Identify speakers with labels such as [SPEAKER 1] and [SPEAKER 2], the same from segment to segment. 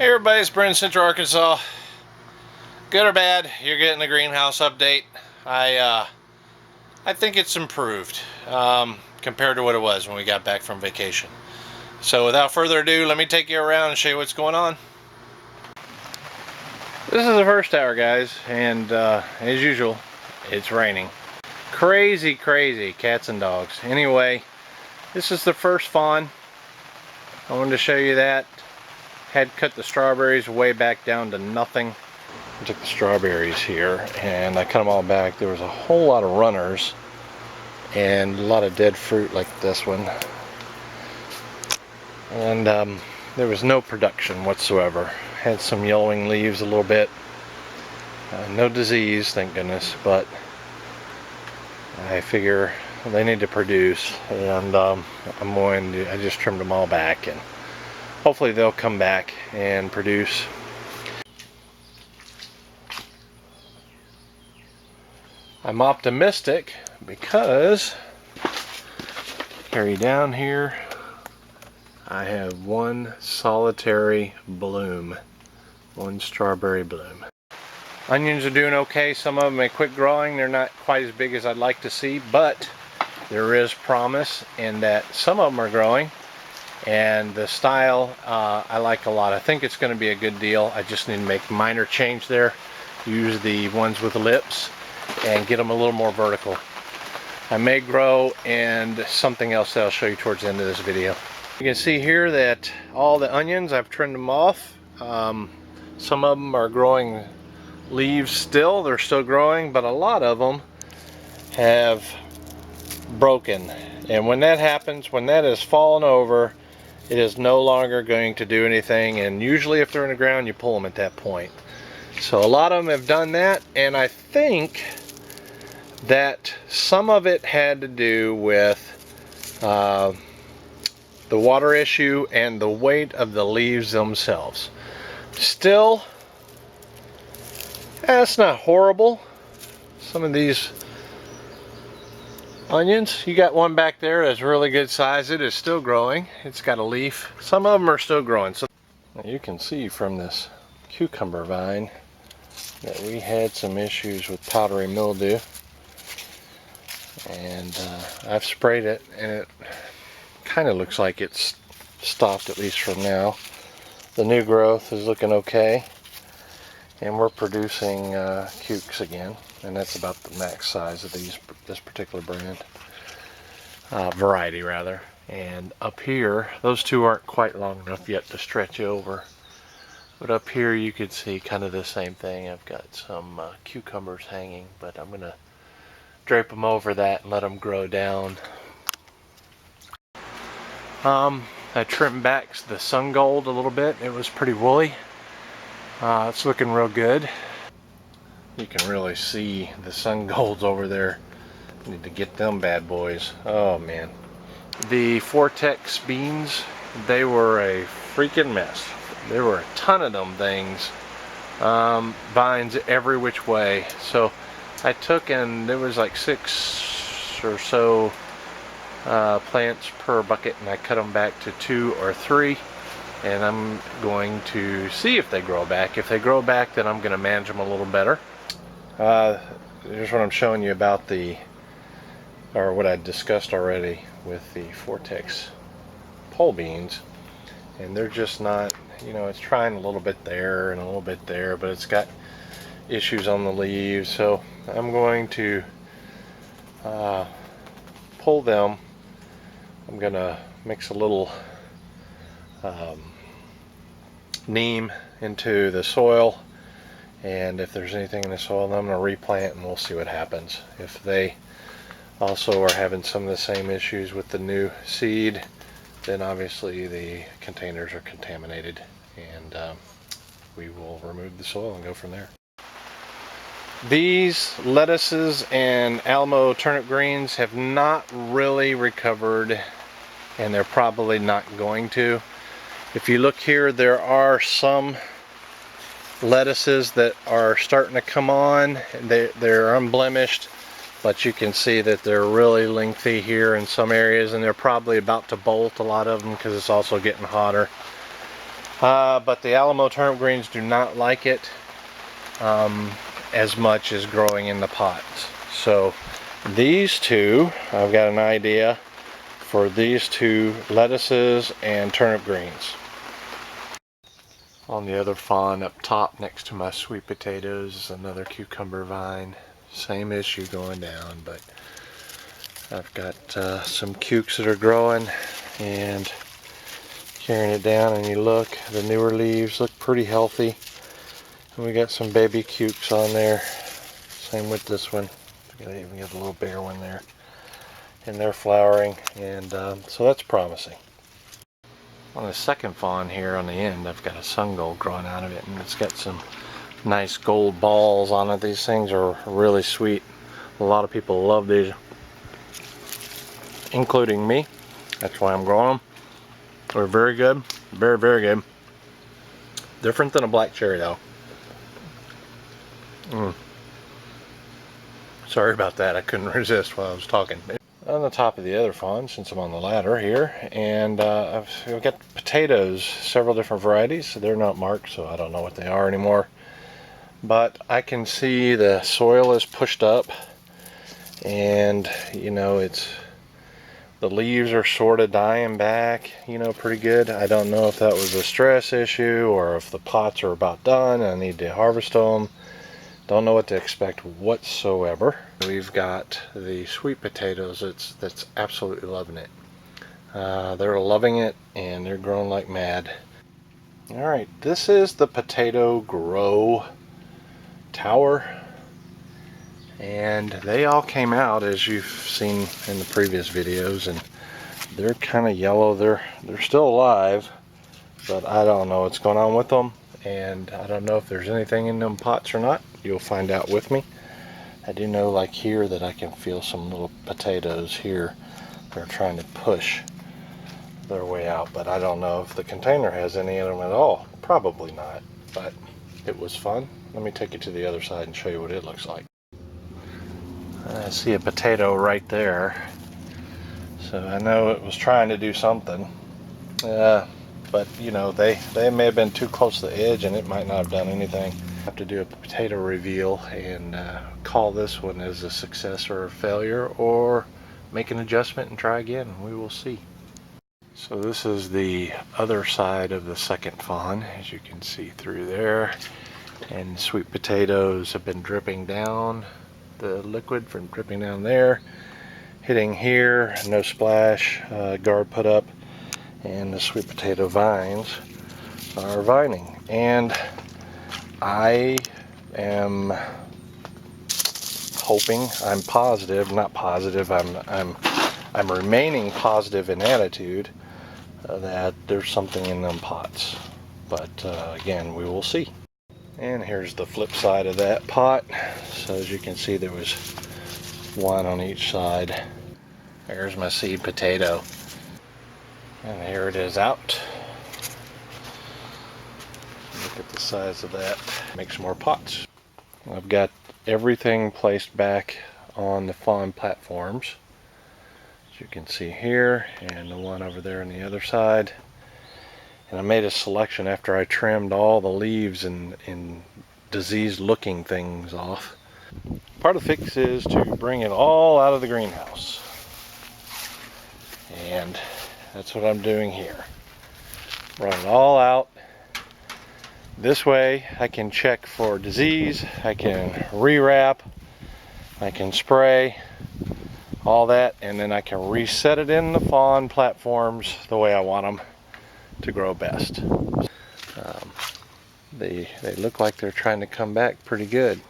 [SPEAKER 1] Hey everybody, it's Brent, Central Arkansas. Good or bad, you're getting a greenhouse update. I think it's improved compared to what it was when we got back from vacation. So without further ado, let me take you around and show you what's going on. This is the first hour, guys, and as usual, it's raining. Crazy cats and dogs. Anyway, this is the first fawn. I wanted to show you that. Had cut the strawberries way back down to nothing. I took the strawberries here and I cut them all back. There was a whole lot of runners and a lot of dead fruit like this one. And there was no production whatsoever. Had some yellowing leaves a little bit. No disease, thank goodness, but I figure they need to produce, and I just trimmed them all back, and hopefully they'll come back and produce. I'm optimistic because carry down here, I have one solitary bloom, one strawberry bloom. Onions are doing okay. Some of them may quit growing. They're not quite as big as I'd like to see, but there is promise in that some of them are growing. And the style I like a lot. I think it's going to be a good deal. I just need to make a minor change there. Use the ones with lips and get them a little more vertical. I may grow and something else that I'll show you towards the end of this video. You can see here that all the onions, I've trimmed them off. Some of them are growing leaves still. They're still growing, but a lot of them have broken. And when that happens, when that has fallen over, it is no longer going to do anything, and usually if they're in the ground you pull them at that point. So a lot of them have done that, and I think that some of it had to do with the water issue and the weight of the leaves themselves. Still, that's not horrible. Some of these onions, you got one back there that's really good size. It is still growing. It's got a leaf. Some of them are still growing. So you can see from this cucumber vine that we had some issues with powdery mildew, and I've sprayed it and it kind of looks like it's stopped, at least from now. The new growth is looking okay, and we're producing cukes again, and that's about the max size of this particular brand, variety rather. And up here, those two aren't quite long enough yet to stretch over, but up here you could see kind of the same thing. I've got some cucumbers hanging, but I'm gonna drape them over that and let them grow down. I trimmed back the sun gold a little bit. It was pretty woolly. It's looking real good. You can really see the sun golds over there. Need to get them bad boys. Oh man. The Vortex beans, they were a freaking mess. There were a ton of them things. Vines every which way. So I took, and there was like 6 or so plants per bucket, and I cut them back to 2 or 3. And I'm going to see if they grow back. If they grow back, then I'm going to manage them a little better. Here's what I'm showing you about what I discussed already with the Vortex pole beans. And they're just not, it's trying a little bit there and a little bit there, but it's got issues on the leaves. So I'm going to pull them. I'm going to mix a little neem into the soil, and if there's anything in the soil, then I'm going to replant and we'll see what happens. If they also are having some of the same issues with the new seed, then obviously the containers are contaminated, and we will remove the soil and go from there. These lettuces and Alamo turnip greens have not really recovered, and they're probably not going to. If you look here, there are some lettuces that are starting to come on. They're unblemished, but you can see that they're really lengthy here in some areas, and they're probably about to bolt, a lot of them, because it's also getting hotter. But the Alamo turnip greens do not like it as much as growing in the pots. So these two, I've got an idea for these two lettuces and turnip greens. On the other FAWN up top next to my sweet potatoes is another cucumber vine. Same issue going down, but I've got some cukes that are growing and carrying it down, and you look, the newer leaves look pretty healthy. And we got some baby cukes on there. Same with this one. I even get a little bare one there. And they're flowering, and so that's promising. On the second FAWN here on the end, I've got a sun gold growing out of it, and it's got some nice gold balls on it. These things are really sweet. A lot of people love these, including me. That's why I'm growing them. They're very good, very, very good. Different than a black cherry though. Sorry about that, I couldn't resist while I was talking. On the top of the other FAWN, since I'm on the ladder here, and I've got potatoes, several different varieties. They're not marked, so I don't know what they are anymore. But I can see the soil is pushed up, and you know, the leaves are sort of dying back, you know, pretty good. I don't know if that was a stress issue or if the pots are about done and I need to harvest them. Don't know what to expect whatsoever. We've got the sweet potatoes that's absolutely loving it. They're loving it and they're growing like mad. Alright, this is the potato grow tower. And they all came out, as you've seen in the previous videos, and they're kind of yellow. They're still alive, but I don't know what's going on with them, and I don't know if there's anything in them pots or not. You'll find out with me. I do know, like here, that I can feel some little potatoes here. They're trying to push their way out, but I don't know if the container has any in them at all. Probably not, but it was fun. Let me take you to the other side and show you what it looks like. I see a potato right there, so I know it was trying to do something, but you know, they may have been too close to the edge and it might not have done anything. I have to do a potato reveal and call this one as a success or a failure, or make an adjustment and try again. We will see. So this is the other side of the second FAWN, as you can see through there, and sweet potatoes have been dripping down. The liquid from dripping down there, hitting here, no splash, guard put up, and the sweet potato vines are vining. And I am hoping, I'm positive, not positive, I'm remaining positive in attitude that there's something in them pots. But again, we will see. And here's the flip side of that pot. So as you can see, there was one on each side. There's my seed potato. And here it is out. Look at the size of that. Make some more pots. I've got everything placed back on the FAWN platforms, as you can see here, and the one over there on the other side. And I made a selection after I trimmed all the leaves and diseased looking things off. Part of the fix is to bring it all out of the greenhouse. And that's what I'm doing here. Run it all out. This way I can check for disease, I can rewrap, I can spray, all that, and then I can reset it in the FAWN platforms the way I want them to grow best. They look like they're trying to come back pretty good.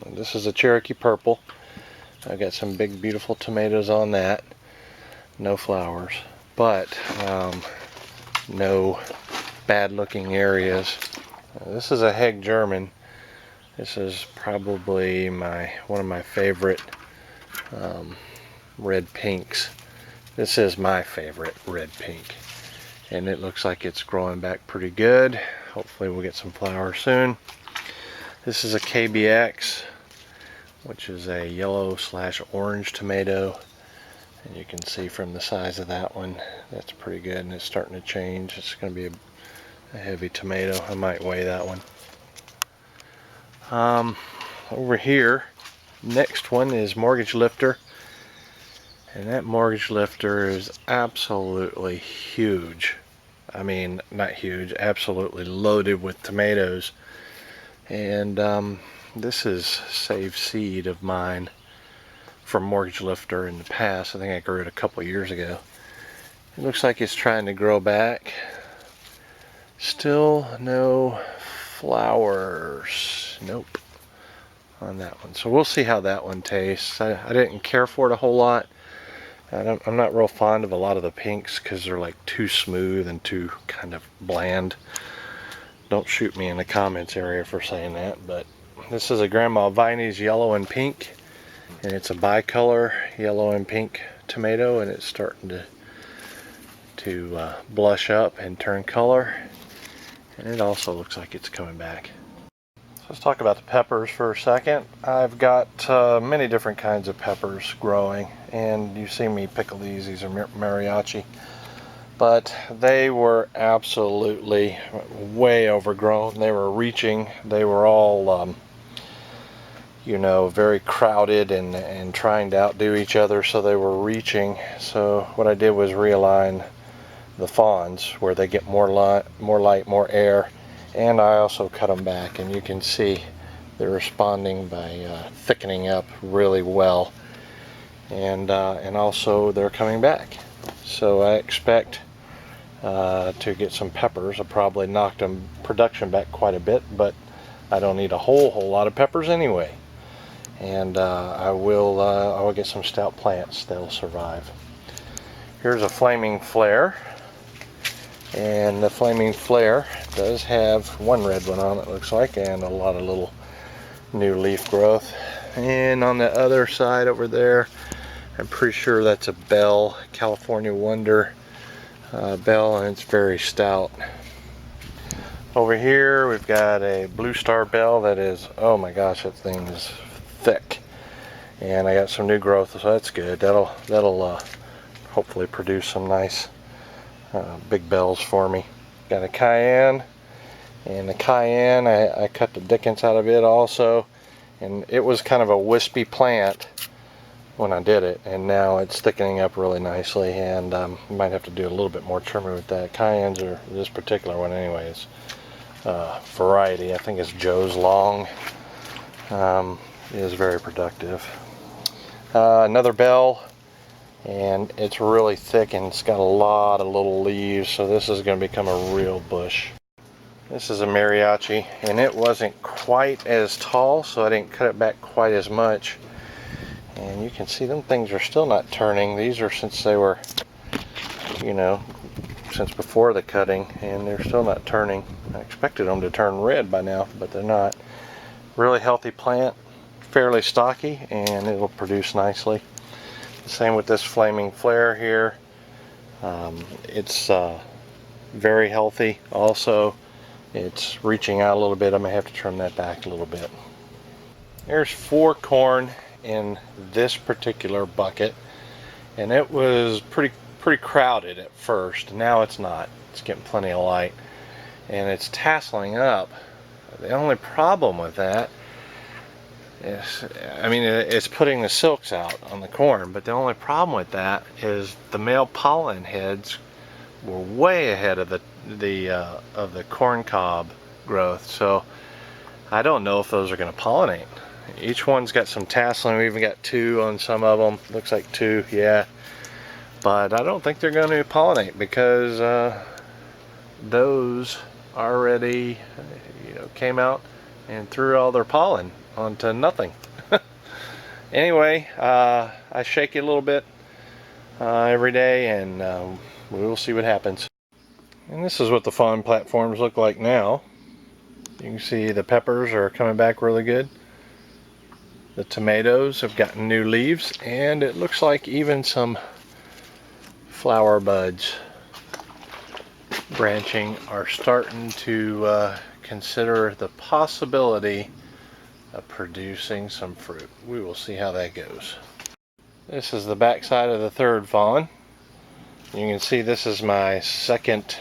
[SPEAKER 1] This is a Cherokee Purple. I've got some big beautiful tomatoes on that. No flowers, but no bad looking areas. This is a Heg German. This is probably one of my favorite red pinks. This is my favorite red pink. And it looks like it's growing back pretty good. Hopefully we'll get some flowers soon. This is a KBX, which is a yellow/orange tomato. And you can see from the size of that one, that's pretty good, and it's starting to change. It's going to be a heavy tomato. I might weigh that one. Over here, next one is mortgage lifter. And that mortgage lifter is absolutely huge. I mean, not huge, absolutely loaded with tomatoes. And this is saved seed of mine from mortgage lifter in the past. I think I grew it a couple years ago. It looks like it's trying to grow back. Still no flowers. Nope. On that one. So we'll see how that one tastes. I didn't care for it a whole lot. I'm not real fond of a lot of the pinks because they're like too smooth and too kind of bland. Don't shoot me in the comments area for saying that, but this is a Grandma Viney's yellow and pink, and it's a bicolor yellow and pink tomato, and it's starting to blush up and turn color, and it also looks like it's coming back. So let's talk about the peppers for a second. I've got many different kinds of peppers growing, and you see me pickle these. These are mariachi, but they were absolutely way overgrown. They were reaching. They were all you know, very crowded and trying to outdo each other, so they were reaching. So what I did was realign the fawns where they get more light, more air, and I also cut them back, and you can see they're responding by thickening up really well, and also they're coming back. So I expect to get some peppers. I probably knocked them production back quite a bit, but I don't need a whole lot of peppers anyway. And I will get some stout plants that'll survive. Here's a flaming flare, and the flaming flare does have one red one on it, looks like, and a lot of little new leaf growth. And on the other side over there, I'm pretty sure that's a bell, California Wonder bell, and it's very stout. Over here we've got a blue star bell that is, oh my gosh, that thing is thick, and I got some new growth, so that's good. That'll hopefully produce some nice big bells for me. Got a cayenne, and the cayenne I cut the dickens out of it also, and it was kind of a wispy plant when I did it, and now it's thickening up really nicely, and might have to do a little bit more trimming with that. Cayennes are, this particular one anyways, variety, I think it's Joe's Long, is very productive. Another bell, and it's really thick, and it's got a lot of little leaves, so this is going to become a real bush. This is a mariachi, and it wasn't quite as tall, so I didn't cut it back quite as much. And you can see them things are still not turning. These are since they were, you know, since before the cutting, and they're still not turning. I expected them to turn red by now, but they're not. Really healthy plant, fairly stocky, and it will produce nicely. Same with this flaming flare here. It's very healthy also. It's reaching out a little bit. I may have to trim that back a little bit. There's 4 corn in this particular bucket, and it was pretty crowded at first. Now it's not. It's getting plenty of light, and it's tasseling up. The only problem with that is, I mean, it's putting the silks out on the corn, but the only problem with that is the male pollen heads were way ahead of the corn cob growth, so I don't know if those are going to pollinate. Each one's got some tasseling. We even got 2 on some of them. Looks like 2, yeah, but I don't think they're going to pollinate because those already, you know, came out and threw all their pollen onto nothing. Anyway, I shake it a little bit every day, and we will see what happens. And this is what the FAWN platforms look like now. You can see the peppers are coming back really good. The tomatoes have gotten new leaves, and it looks like even some flower buds branching are starting to consider the possibility of producing some fruit. We will see how that goes. This is the back side of the third FAWN. You can see this is my second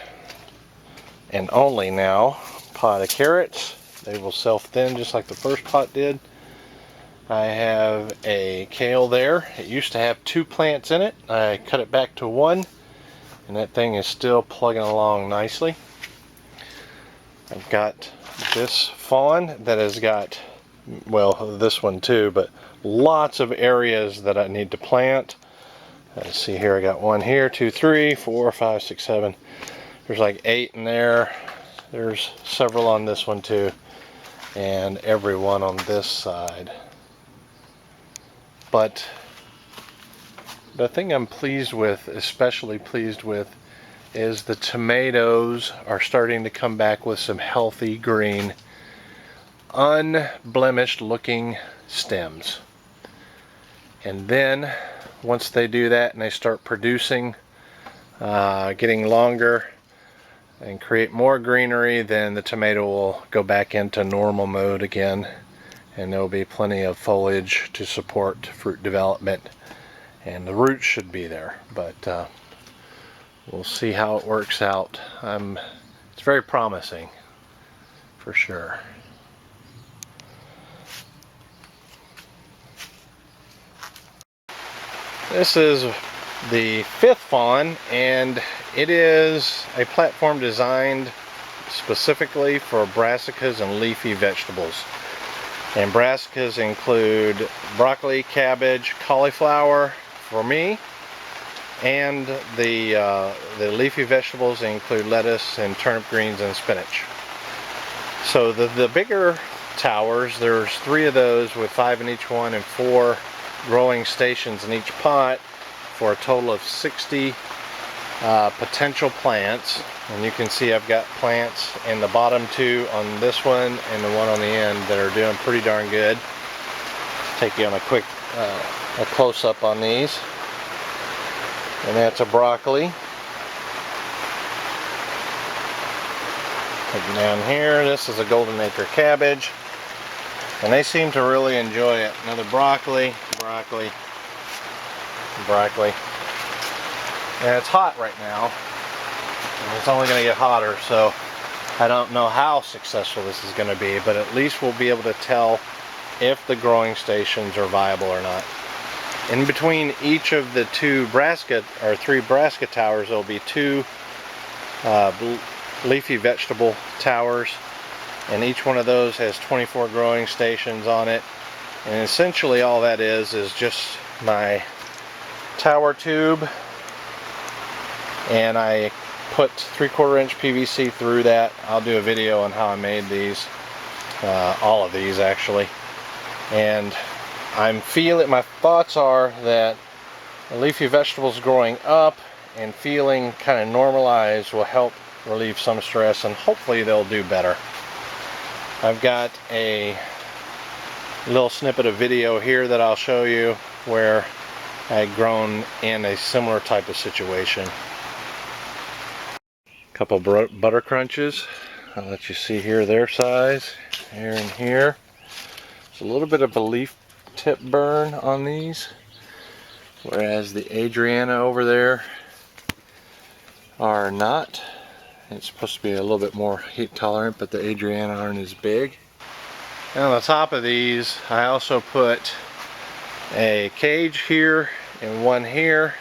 [SPEAKER 1] and only now pot of carrots. They will self-thin just like the first pot did. I have a kale there. It used to have 2 plants in it. I cut it back to 1, and that thing is still plugging along nicely. I've got this FAWN that has got, well, this one too, but lots of areas that I need to plant. Let's see here, I got 1 here, 2, 3, 4, 5, 6, 7. There's like 8 in there. There's several on this one too, and every one on this side. But the thing I'm pleased with, especially pleased with, is the tomatoes are starting to come back with some healthy green, unblemished looking stems. And then once they do that and they start producing, getting longer and create more greenery, then the tomato will go back into normal mode again, and there will be plenty of foliage to support fruit development, and the roots should be there. But we'll see how it works out. It's very promising, for sure. This is the 5th FAWN, and it is a platform designed specifically for brassicas and leafy vegetables. And brassicas include broccoli, cabbage, cauliflower for me, and the leafy vegetables include lettuce and turnip greens and spinach. So the bigger towers, there's 3 of those with 5 in each one and 4 growing stations in each pot, for a total of 60 potential plants. And you can see I've got plants in the bottom 2 on this one and the one on the end that are doing pretty darn good. Take you on a quick a close-up on these. And that's a broccoli. Looking down here, this is a golden acre cabbage, and they seem to really enjoy it. Another broccoli, broccoli, broccoli. And it's hot right now, and it's only going to get hotter, so I don't know how successful this is going to be, but at least we'll be able to tell if the growing stations are viable or not. In between each of the 2 brassica, or 3 brassica towers, there'll be 2 leafy vegetable towers, and each one of those has 24 growing stations on it. And essentially all that is just my tower tube, and I put 3/4 inch PVC through that. I'll do a video on how I made these, all of these actually. And my thoughts are that the leafy vegetables growing up and feeling kind of normalized will help relieve some stress, and hopefully they'll do better. I've got a little snippet of video here that I'll show you where I had grown in a similar type of situation. A couple butter crunches. I'll let you see here their size, here and here. There's a little bit of a leaf tip burn on these, whereas the Adriana over there are not. It's supposed to be a little bit more heat tolerant, but the Adriana aren't as big. And on the top of these, I also put a cage here and one here.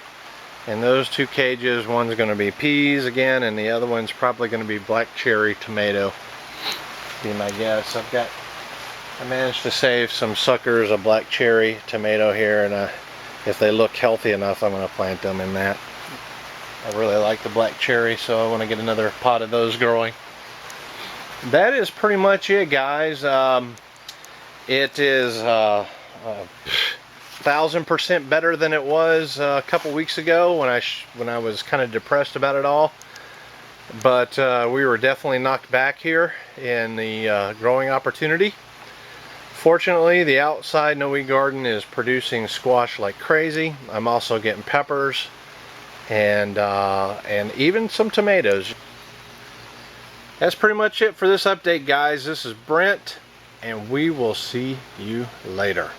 [SPEAKER 1] And those 2 cages, one's going to be peas again, and the other one's probably going to be black cherry tomato, be my guess. I managed to save some suckers of black cherry tomato here, and if they look healthy enough, I'm going to plant them in that. I really like the black cherry, so I want to get another pot of those growing. That is pretty much it, guys. It is 1000% better than it was a couple weeks ago when I was kind of depressed about it all. But we were definitely knocked back here in the growing opportunity. Fortunately, the outside no-weed garden is producing squash like crazy. I'm also getting peppers and even some tomatoes. That's pretty much it for this update, guys. This is Brent, and we will see you later.